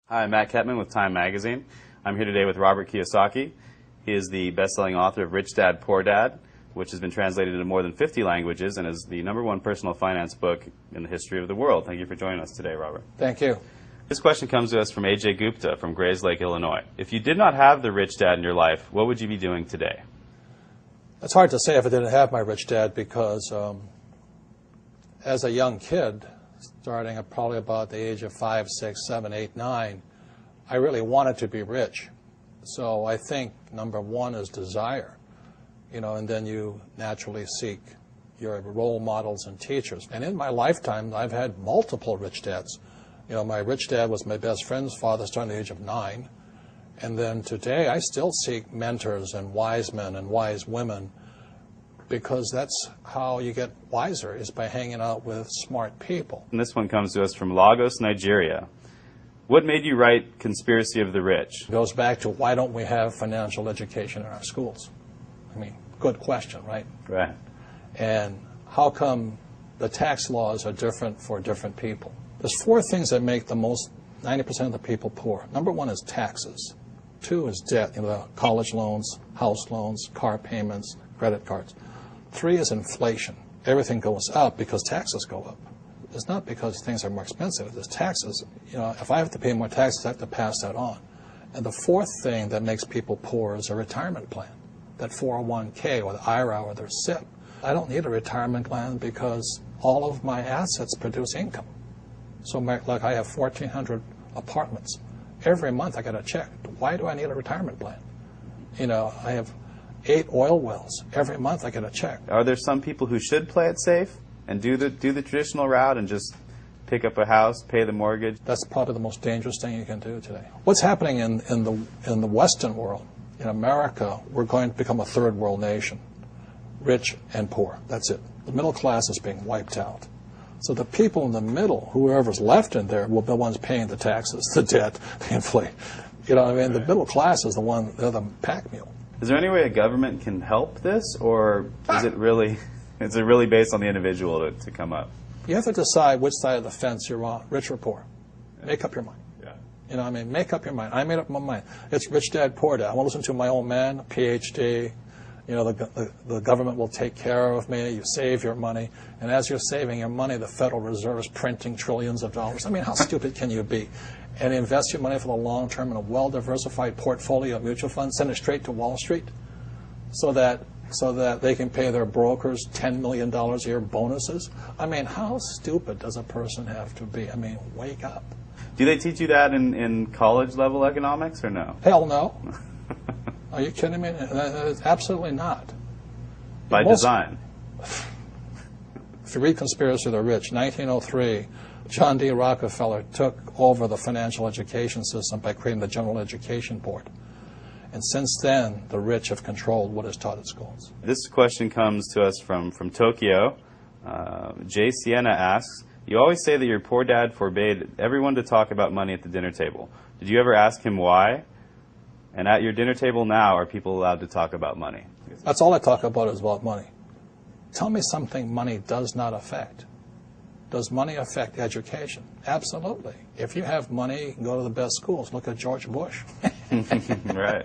Hi, I'm Matt Ketman with Time Magazine. I'm here today with Robert Kiyosaki. He is the best-selling author of Rich Dad, Poor Dad, which has been translated into more than 50 languages and is the #1 personal finance book in the history of the world. Thank you for joining us today, Robert. Thank you. This question comes to us from A.J. Gupta from Grayslake, Illinois. If you did not have the Rich Dad in your life, what would you be doing today? It's hard to say if I didn't have my rich dad because as a young kid, starting at probably about the age of 5, 6, 7, 8, 9, I really wanted to be rich. So I think number one is desire, and then you naturally seek your role models and teachers. And in my lifetime, I've had multiple rich dads. My rich dad was my best friend's father starting at the age of 9. And then today, I still seek mentors and wise men and wise women because that's how you get wiser, is by hanging out with smart people. And this one comes to us from Lagos, Nigeria. What made you write Conspiracy of the Rich? It goes back to why don't we have financial education in our schools? I mean, good question, right? Right. And how come the tax laws are different for different people? There's 4 things that make the most 90% of the people poor. Number 1 is taxes. 2 is debt, the college loans, house loans, car payments, credit cards. 3 is inflation. Everything goes up because taxes go up. It's not because things are more expensive. There's taxes. If I have to pay more taxes, I have to pass that on. And the 4th thing that makes people poor is a retirement plan, that 401k or the IRA or their SIP. I don't need a retirement plan because all of my assets produce income. So like I have 1,400 apartments. Every month I get a check. Why do I need a retirement plan? I have 8 oil wells. Every month I get a check. Are there some people who should play it safe and do the traditional route and just pick up a house, pay the mortgage? That's probably the most dangerous thing you can do today. What's happening in the Western world, in America, we're going to become a third world nation, rich and poor. That's it. The middle class is being wiped out. So the people in the middle, whoever's left in there, will be the ones paying the taxes, the debt, the inflation. The middle class is they're the pack mule. Is there any way a government can help this, or is it really based on the individual to come up? You have to decide which side of the fence you're on, rich or poor. Make up your mind. Yeah. Make up your mind. I made up my mind. It's rich dad, poor dad. I want to listen to my old man, PhD. The government will take care of me. You save your money. And as you're saving your money, the Federal Reserve is printing trillions of dollars. How stupid can you be? And invest your money for the long term in a well-diversified portfolio of mutual funds, send it straight to Wall Street so that they can pay their brokers $10 million a year bonuses. How stupid does a person have to be? Wake up. Do they teach you that in college-level economics or no? Hell no. Are you kidding me? Absolutely not. By design. If you read Conspiracy of the Rich, 1903, John D. Rockefeller took over the financial education system by creating the General Education Board. And since then, the rich have controlled what is taught at schools. This question comes to us from Tokyo. Jay Sienna asks, you always say that your poor dad forbade everyone to talk about money at the dinner table. Did you ever ask him why? And at your dinner table now, are people allowed to talk about money? That's all I talk about is about money. Tell me something money does not affect. Does money affect education? Absolutely. If you have money, you can go to the best schools. Look at George Bush. Right.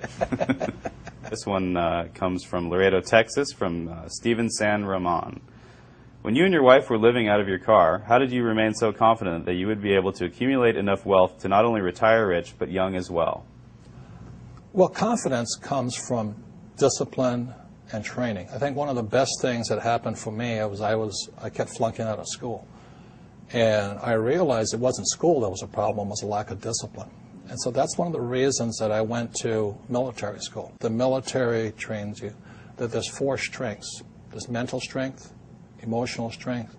This one comes from Laredo, Texas, from Steven San Ramon. When you and your wife were living out of your car, how did you remain so confident that you would be able to accumulate enough wealth to not only retire rich, but young as well? Well, confidence comes from discipline and training. I think one of the best things that happened for me was I kept flunking out of school. And I realized it wasn't school that was a problem, it was a lack of discipline. And so that's one of the reasons that I went to military school. The military trains you that there's 4 strengths. There's mental strength, emotional strength,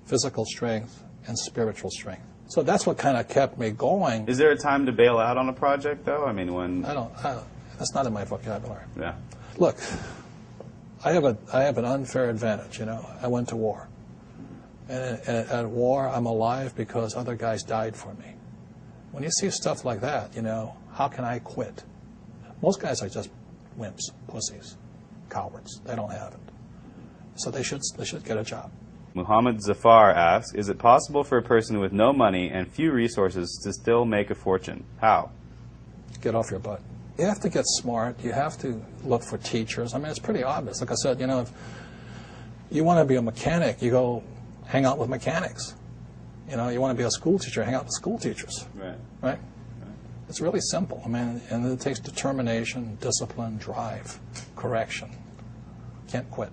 physical strength, and spiritual strength. So that's what kind of kept me going. Is there a time to bail out on a project, though? When... That's not in my vocabulary. Yeah. Look, I have an unfair advantage, I went to war. And at war, I'm alive because other guys died for me. When you see stuff like that, how can I quit? Most guys are just wimps, pussies, cowards. They don't have it. So they should get a job. Muhammad Zafar asks, is it possible for a person with no money and few resources to still make a fortune? How? Get off your butt. You have to get smart. You have to look for teachers. I mean, it's pretty obvious. Like I said, you know, if you want to be a mechanic, you go hang out with mechanics. You know, you want to be a school teacher, hang out with school teachers. Right? It's really simple. I mean, and it takes determination, discipline, drive, correction. Can't quit.